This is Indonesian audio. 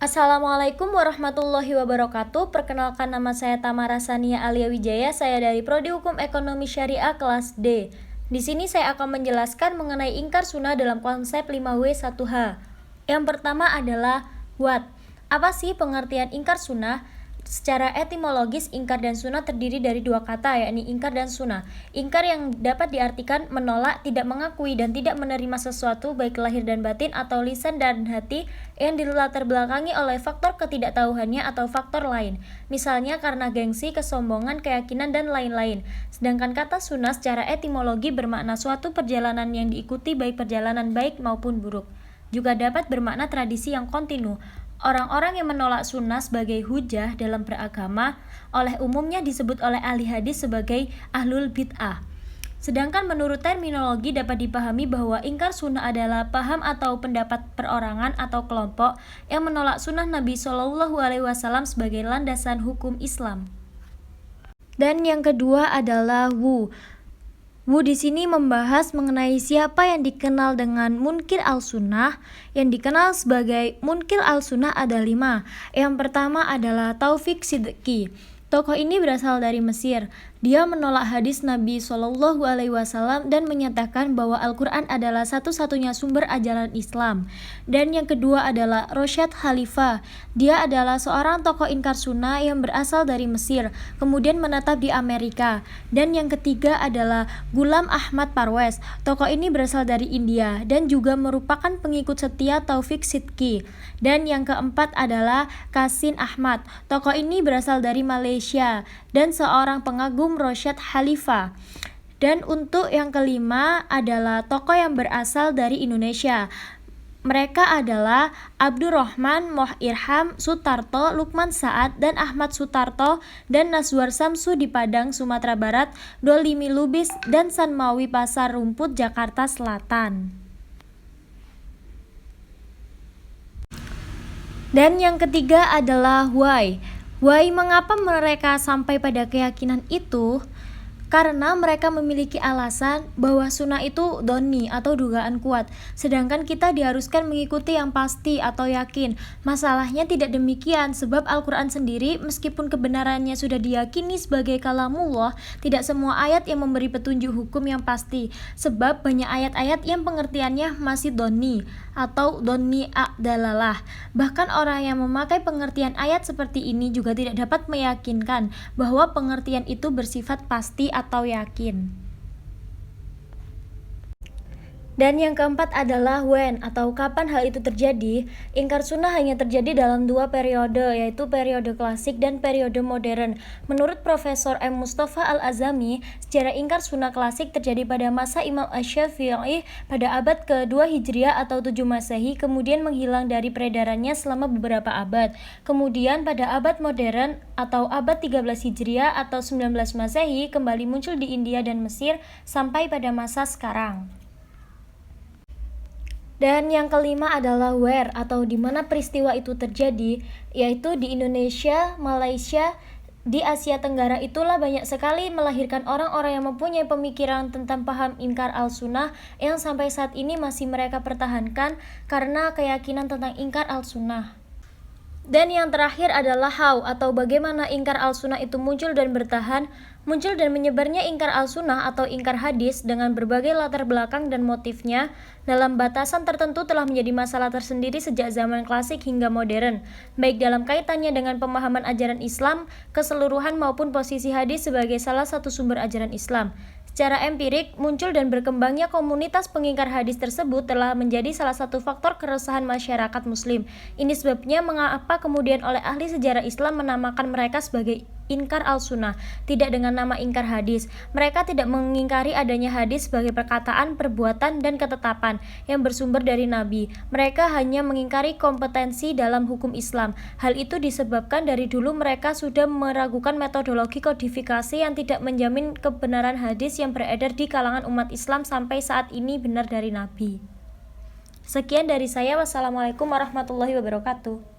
Assalamualaikum warahmatullahi wabarakatuh. Perkenalkan, nama saya Tamara Sania Alia Wijaya. Saya dari Prodi Hukum Ekonomi Syariah kelas D. Di sini saya akan menjelaskan mengenai ingkar sunnah dalam konsep 5W1H. Yang pertama adalah what. Apa sih pengertian ingkar sunnah? Secara etimologis, ingkar dan sunnah terdiri dari dua kata, yakni ingkar dan sunnah. Ingkar yang dapat diartikan menolak, tidak mengakui, dan tidak menerima sesuatu baik lahir dan batin atau lisan dan hati yang dilatar belakangi oleh faktor ketidaktahuannya atau faktor lain. Misalnya karena gengsi, kesombongan, keyakinan, dan lain-lain. Sedangkan kata sunnah secara etimologi bermakna suatu perjalanan yang diikuti baik perjalanan baik maupun buruk. Juga dapat bermakna tradisi yang kontinu. Orang-orang yang menolak sunnah sebagai hujah dalam beragama oleh umumnya disebut oleh ahli hadis sebagai ahlul bid'ah. Sedangkan menurut terminologi dapat dipahami bahwa ingkar sunnah adalah paham atau pendapat perorangan atau kelompok yang menolak sunnah Nabi Shallallahu Alaihi Wasallam sebagai landasan hukum Islam. Dan yang kedua adalah wu. Wu di sini membahas mengenai siapa yang dikenal dengan munkir al-sunnah. Yang dikenal sebagai munkir al-sunnah ada 5. Yang pertama adalah Taufik Sidki. Tokoh ini berasal dari Mesir. Dia menolak hadis Nabi Shallallahu Alaihi Wasallam dan menyatakan bahwa Al-Quran adalah satu-satunya sumber ajaran Islam. Dan yang kedua adalah Rosyad Khalifah. Dia adalah seorang tokoh ingkar sunnah yang berasal dari Mesir, kemudian menetap di Amerika. Dan yang ketiga adalah Ghulam Ahmad Parvez. Tokoh ini berasal dari India dan juga merupakan pengikut setia Taufik Sidki. Dan yang keempat adalah Qasim Ahmad. Tokoh ini berasal dari Malaysia dan seorang pengagum Rosyad Khalifah. Dan untuk yang kelima adalah tokoh yang berasal dari Indonesia. Mereka adalah Abdurrahman Moh Irham Sutarto, Lukman Saad, dan Ahmad Sutarto, dan Nazwar Samsu di Padang, Sumatera Barat, Dolimi Lubis, dan Sanmawi Pasar Rumput, Jakarta Selatan. Dan yang ketiga adalah why. Why, mengapa mereka sampai pada keyakinan itu? Karena mereka memiliki alasan bahwa sunnah itu doni atau dugaan kuat, sedangkan kita diharuskan mengikuti yang pasti atau yakin. Masalahnya tidak demikian, sebab Al-Quran sendiri meskipun kebenarannya sudah diyakini sebagai kalamullah, tidak semua ayat yang memberi petunjuk hukum yang pasti, sebab banyak ayat-ayat yang pengertiannya masih doni atau doni a'dalalah. Bahkan orang yang memakai pengertian ayat seperti ini juga tidak dapat meyakinkan bahwa pengertian itu bersifat pasti atau yakin. Dan yang keempat adalah when atau kapan hal itu terjadi. Ingkar sunnah hanya terjadi dalam 2 periode, yaitu periode klasik dan periode modern. Menurut Profesor M. Mustafa Al-Azami, sejarah ingkar sunnah klasik terjadi pada masa Imam Asy-Syafi'i pada abad ke-2 Hijriah atau 7 Masehi, kemudian menghilang dari peredarannya selama beberapa abad. Kemudian pada abad modern atau abad 13 Hijriah atau 19 Masehi kembali muncul di India dan Mesir sampai pada masa sekarang. Dan yang kelima adalah where atau di mana peristiwa itu terjadi, yaitu di Indonesia, Malaysia, di Asia Tenggara. Itulah banyak sekali melahirkan orang-orang yang mempunyai pemikiran tentang paham ingkar al-sunnah yang sampai saat ini masih mereka pertahankan karena keyakinan tentang ingkar al-sunnah. Dan yang terakhir adalah how atau bagaimana ingkar al-sunnah itu muncul dan bertahan. Muncul dan menyebarnya ingkar al-sunnah atau ingkar hadis dengan berbagai latar belakang dan motifnya dalam batasan tertentu telah menjadi masalah tersendiri sejak zaman klasik hingga modern, baik dalam kaitannya dengan pemahaman ajaran Islam keseluruhan maupun posisi hadis sebagai salah satu sumber ajaran Islam. Secara empirik, muncul dan berkembangnya komunitas pengingkar hadis tersebut telah menjadi salah satu faktor keresahan masyarakat muslim. Ini sebabnya mengapa kemudian oleh ahli sejarah Islam menamakan mereka sebagai ingkar al-sunnah, tidak dengan nama ingkar hadis. Mereka tidak mengingkari adanya hadis sebagai perkataan, perbuatan, dan ketetapan yang bersumber dari Nabi. Mereka hanya mengingkari kompetensi dalam hukum Islam. Hal itu disebabkan dari dulu mereka sudah meragukan metodologi kodifikasi yang tidak menjamin kebenaran hadis yang beredar di kalangan umat Islam sampai saat ini benar dari Nabi. Sekian dari saya. Wassalamualaikum warahmatullahi wabarakatuh.